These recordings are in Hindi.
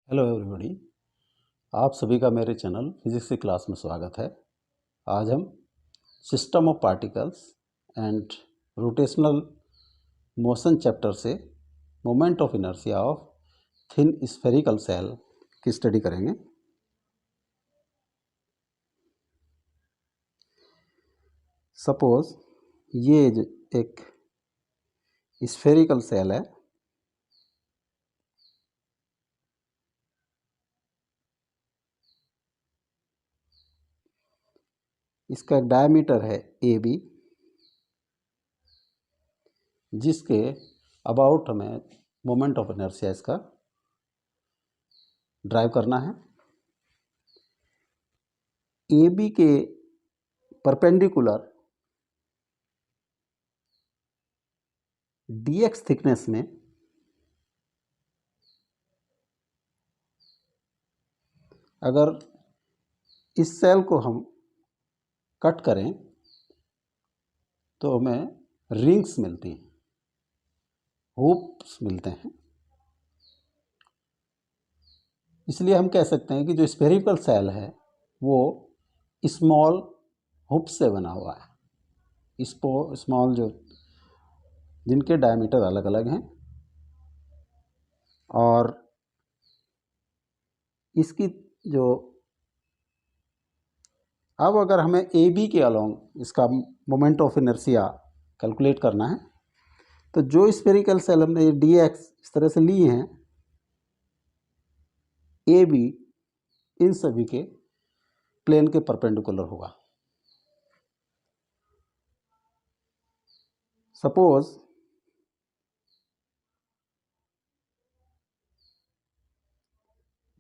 Hello everybody. आप सभी का मेरे चैनल फिजिक्स की क्लास में स्वागत है। आज हम system of particles and rotational motion chapter से moment of inertia of thin spherical shell की स्टडी करेंगे। सपोज ये एक स्फेरिकल सेल है। इसका डायमीटर है ए बी, जिसके अबाउट हमें मोमेंट ऑफ इनर्शिया इसका ड्राइव करना है। ए बी के परपेंडिकुलर dx थिकनेस में अगर इस सेल को हम कट करें तो हमें रिंग्स मिलती हैं, हुप्स मिलते हैं। इसलिए हम कह सकते हैं कि जो स्फेरिकल सेल है वो स्मॉल हुप से बना हुआ है। स्मॉल जो जिनके डायमीटर अलग अलग हैं, और इसकी जो अब अगर हमें ए बी के अलोंग इसका मोमेंट ऑफ इनर्शिया कैलकुलेट करना है तो जो स्फेरिकल सेल हमने ये डी एक्स इस तरह से लिए हैं, ए बी इन सभी के प्लेन के परपेंडिकुलर होगा। Suppose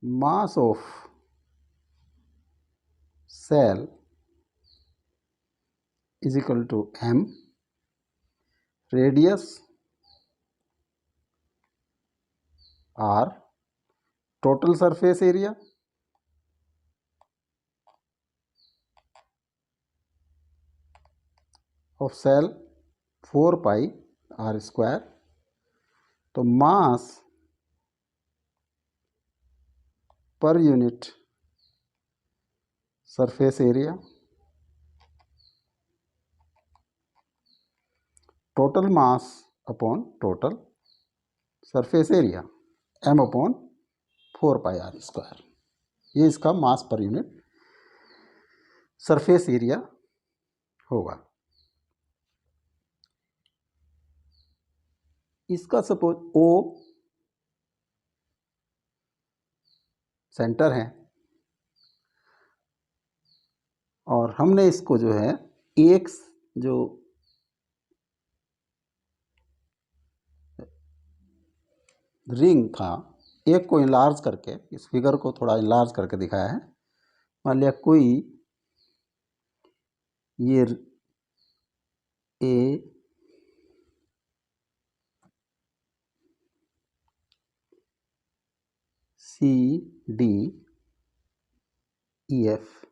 mass of cell is equal to m, radius r, total surface area of cell 4 pi r square। तो mass per unit surface area, total mass upon total surface area, m upon 4 pi R square, ये इसका मास पर यूनिट सरफेस एरिया होगा। इसका सपोज O सेंटर है और हमने इसको जो है एक जो रिंग था एक को इनलार्ज करके, इस फिगर को थोड़ा इनलार्ज करके दिखाया है। मान लिया कोई ये A C D E F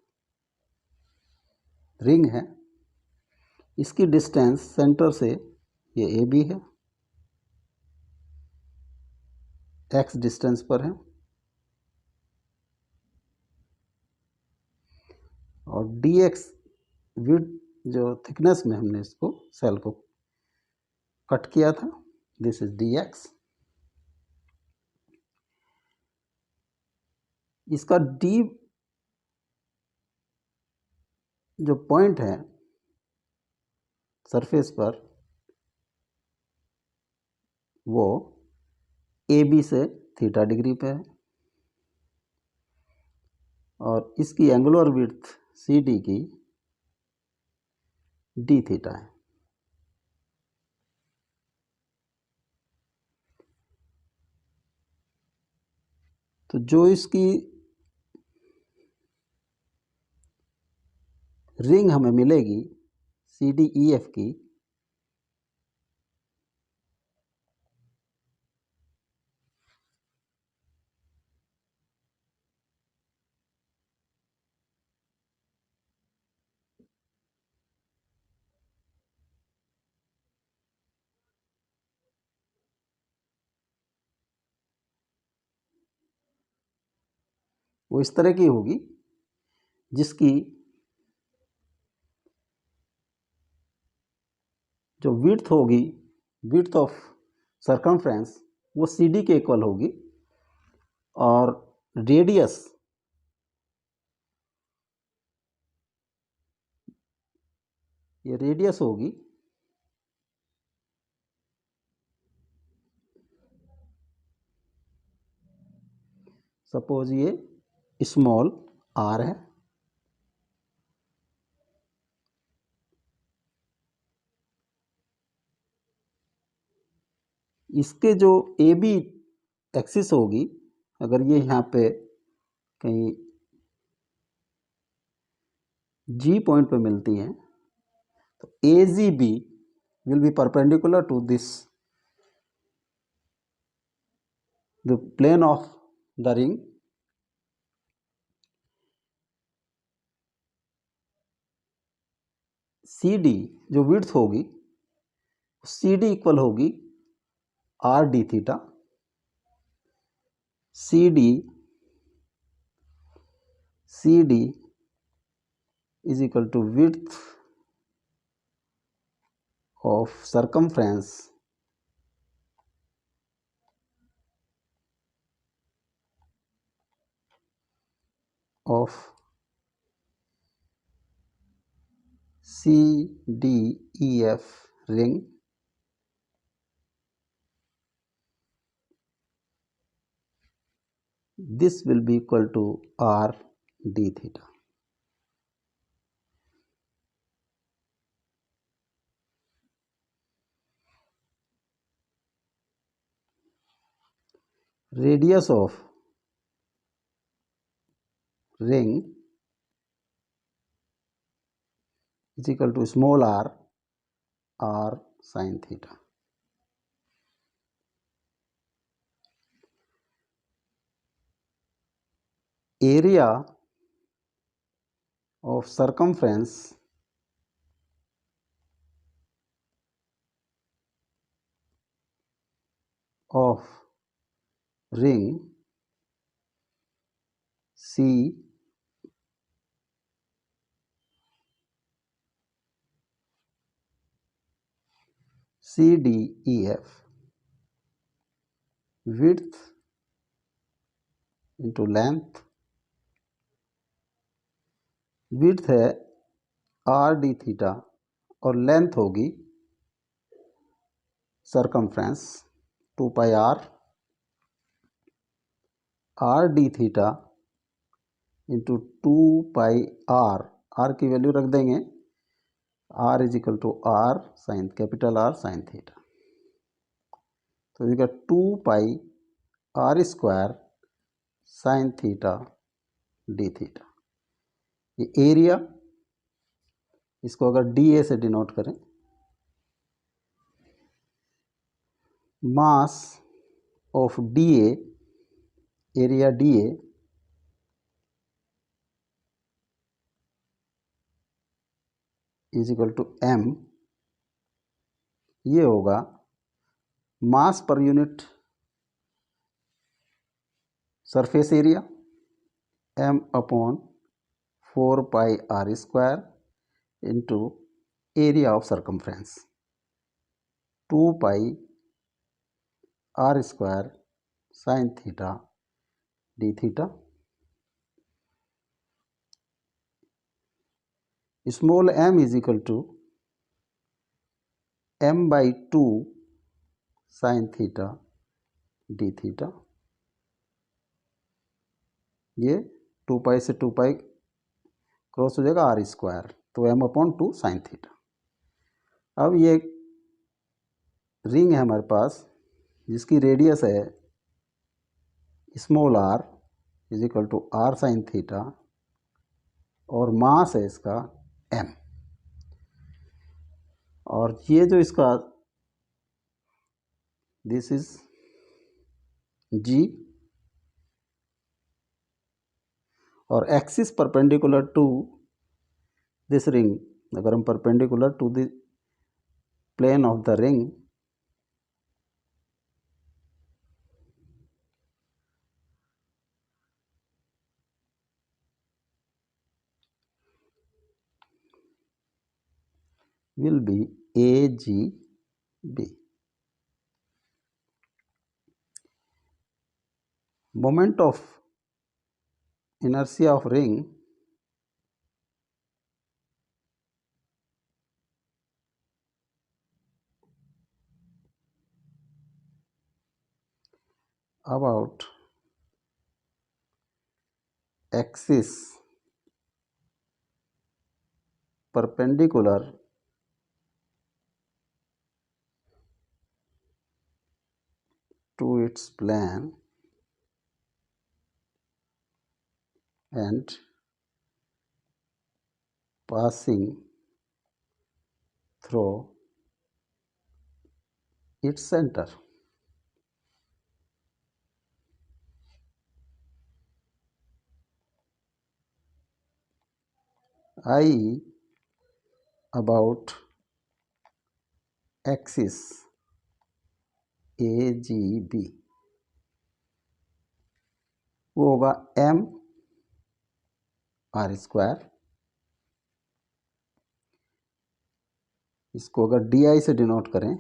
ring है। इसकी डिस्टेंस सेंटर से ये ए बी है, एक्स डिस्टेंस पर है, और डी एक्स विड्थ जो थिकनेस में हमने इसको सेल को कट किया था, दिस इज डी एक्स। इसका डी जो पॉइंट है सरफेस पर वो ए बी से थीटा डिग्री पे है, और इसकी एंगुलर विड्थ सी डी की डी थीटा है। तो जो इसकी रिंग हमें मिलेगी सी डी ई एफ की, वो इस तरह की होगी जिसकी जो विड्थ होगी, विड्थ ऑफ सर्कमफ्रेंस, वो सी डी के इक्वल होगी और रेडियस ये रेडियस होगी सपोज ये स्मॉल आर है, इसके जो ए बी एक्सिस होगी, अगर ये यहाँ पे कहीं जी पॉइंट पे मिलती हैं तो A G B will be perpendicular to this the plane of the ring, C D जो विड्थ होगी सी डी इक्वल होगी R d theta, C D is equal to width of circumference of CDEF ring this will be equal to R d theta. Radius of ring is equal to small r, r sin theta. Area of circumference of ring CDEF width into length, width है आर डी थीटा और लेंथ होगी circumference 2 pi R d theta into 2 pi R की वैल्यू रख देंगे, r is equal to R sine capital R sine theta, तो इसका 2 pi R square sine theta D theta. ये एरिया, इसको अगर डी ए से डिनोट करें, mass of d A, area d A is equal to M, ये होगा mass per unit surface area m upon 4 pi R square into area of circumference 2 pi R square sine theta D theta. Small m is equal to m by 2 sine theta D theta, ये 2 पाई से 2 पाई क्रॉस हो जाएगा आर स्क्वायर, तो m अपॉन 2 साइन थीटा। अब ये रिंग है हमारे पास जिसकी रेडियस है small r is equal to R sine theta और मास है इसका m, और ये जो इसका दिस इज g और axis perpendicular to this ring, अगर हम perpendicular to the plane of the ring will be AGB. Moment of inertia of ring about axis perpendicular to its plane and passing through its center. I about axis AGB वो होगा mr²। इसको अगर DI से डिनोट करें,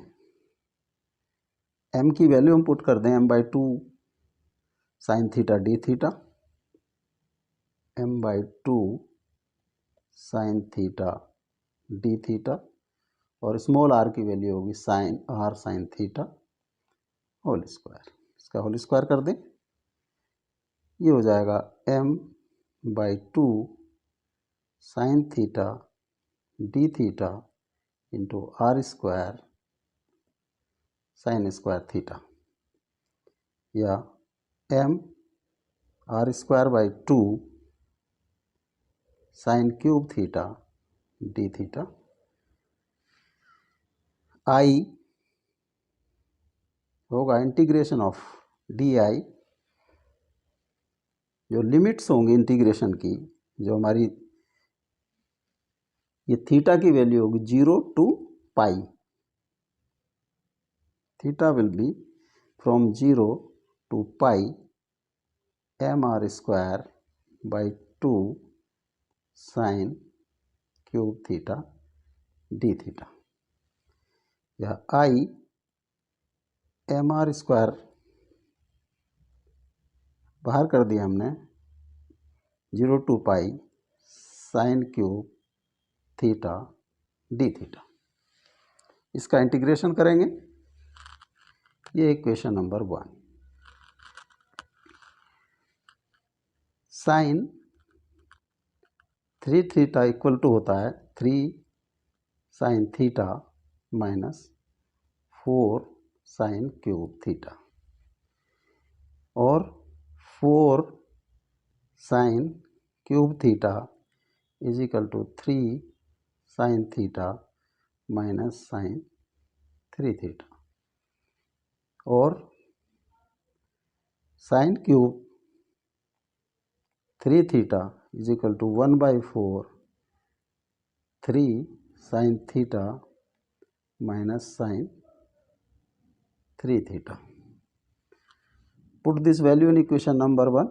m की वैल्यू हम पुट कर दें m/2 sin theta d theta, m/2 sin theta d theta, और स्मॉल r की वैल्यू होगी r sin theta whole square. इसका होल स्क्वायर कर दें, ये हो जाएगा m/2 sin theta d theta into r square sine square theta, या m r²/2 sine cube theta d theta. I होगा इंटीग्रेशन ऑफ DI, जो लिमिट्स होंगी इंटीग्रेशन की, जो हमारी ये थीटा की वैल्यू होगी 0 to pi. Theta will be from 0 to pi mr²/2 sine cube theta d theta, यह I mr² बाहर कर दिया हमने 0 to pi sine cube theta d theta. इसका इंटीग्रेशन करेंगे, ये equation number 1। Sine 3 theta equal to होता है 3 sine theta minus 4 sine cube theta, और 4 sine cube theta is equal to 3 sine theta minus sine 3 theta, और sine cube 3 theta is equal to 1/4 3 sine theta minus sine 3 theta. Put this value in equation number 1.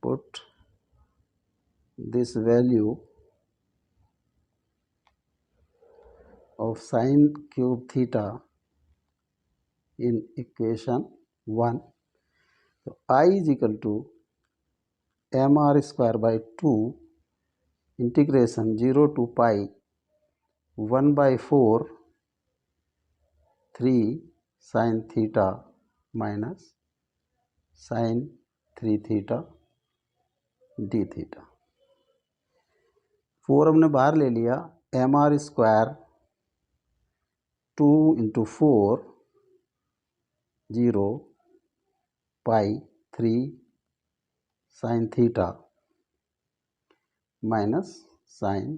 Put this value of sin cube theta in equation 1. So I is equal to mr²/2 integration 0 to pi 1/4 3 sin theta minus sin 3 theta d theta. 4 हमने बाहर ले लिया, mr² 2 into 4 0 pi 3 sin theta minus sine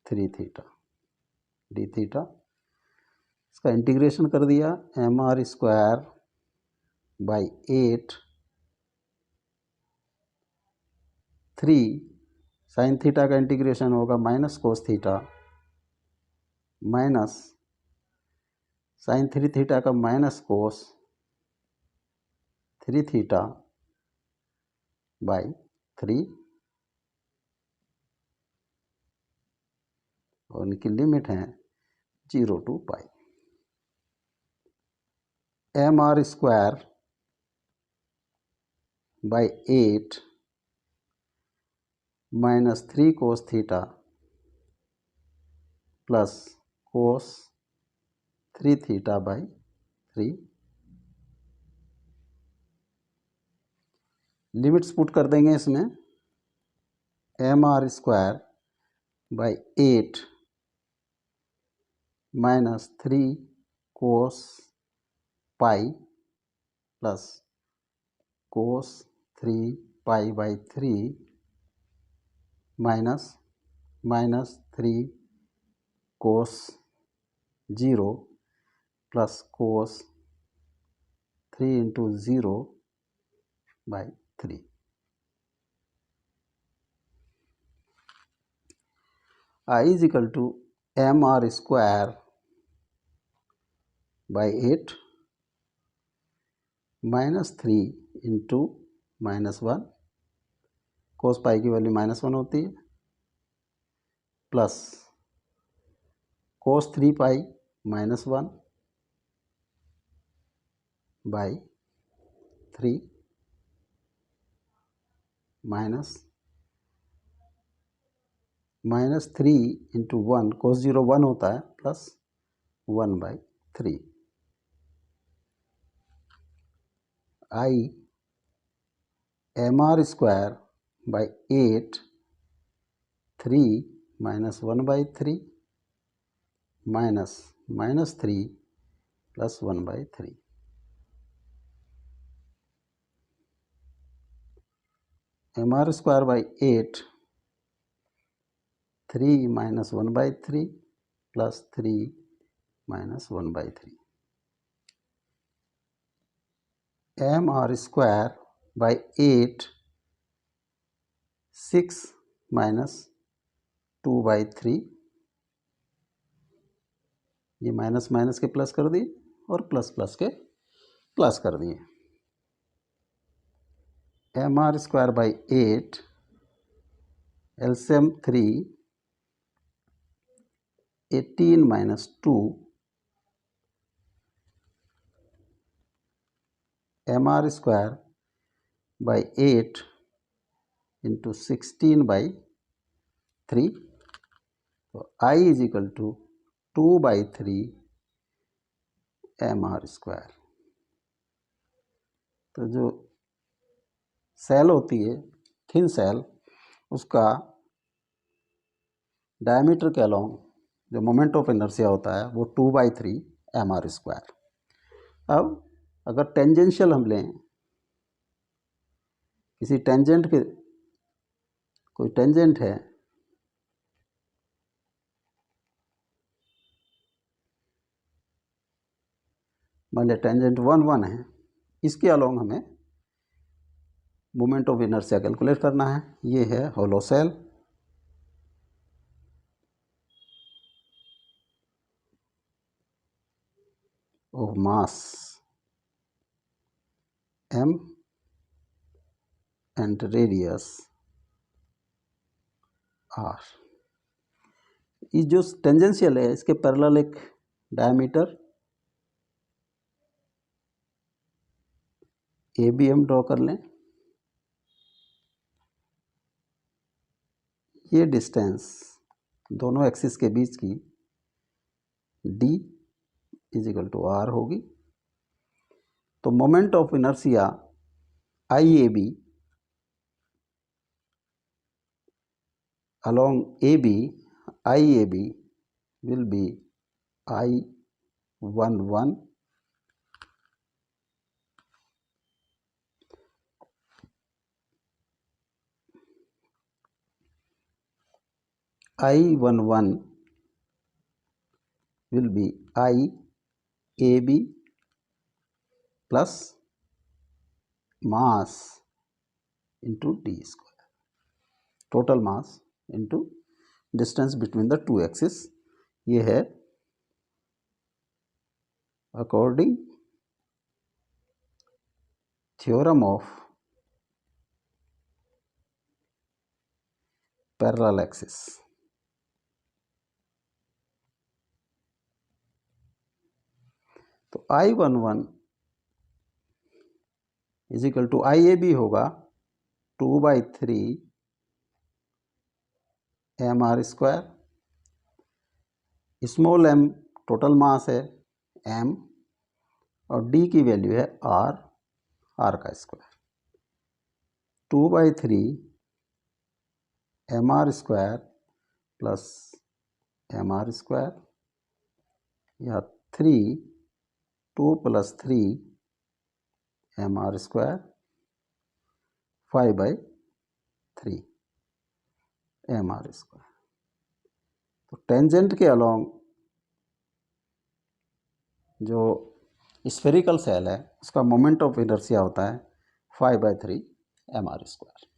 3 theta d theta. इसका इंटीग्रेशन कर दिया, mr²/8 3 साइन थीटा का इंटीग्रेशन होगा minus cos theta minus sine 3 theta का माइनस कोस 3 थीटा बाई 3 और इनकी लिमिट है 0 to pi. mr square by 8 minus 3 cos theta plus cos 3 theta by 3। Limits put कर देंगे इसमें। mr square by 8 minus 3 cos pi plus cos 3 pi by 3 minus 3 cos 0 plus cos 3 into 0 by 3। I is equal to mr square by 8 minus 3 into -1, कोस पाई की वैल्यू -1 होती है, plus cos 3 pi -1 by 3 minus 3 into 1, कोस 0 1 होता है, plus 1 by 3। I mr square by 8 3 minus 1 by 3 minus -3 plus 1 by 3। mr square by 8 3 minus 1 by 3 plus 3 minus 1 by 3। mr square by 8 6 minus 2 by 3, ये माइनस माइनस के प्लस कर दिए और प्लस प्लस के प्लस कर दिए। mr square by 8 LCM 3 18 minus 2 mr square by 8 into 16 by 3, तो I is equal to 2 by 3 mr square. तो जो सेल होती है थिन सेल, उसका डायमीटर के अलोंग जो मोमेंट ऑफ इनर्शिया होता है वो 2 बाई 3 mr स्क्वायर। अब अगर टेंजेंशियल हम लें, किसी टेंजेंट के, कोई टेंजेंट है, मान लिया टेंजेंट 1 1 है, इसके अलोंग हमें मोमेंट ऑफ इनर्शिया कैलकुलेट करना है। ये है hollow shell. Of mass m and radius r। ये जो टेंजेंशियल है, इसके पैरेलल एक डायमीटर ए बी हम ड्रॉ कर लें। ये डिस्टेंस दोनों एक्सिस के बीच की d is equal to r होगी। तो moment of inertia IAB along AB, IAB will be I11 will be IAB plus mass into d square, total mass into distance between the two axes। ये है according theorem of parallel axis। तो I11 is equal to IAB होगा 2/3 mr²। Small m total mass है m, और d की वैल्यू है r का स्क्वायर। 2/3 mr² प्लस mr² या 2 + 3 mr², 5/3 mr²। तो टेंजेंट के अलोंग जो स्फेरिकल सेल है उसका मोमेंट ऑफ इनर्शिया होता है 5/3 mr²।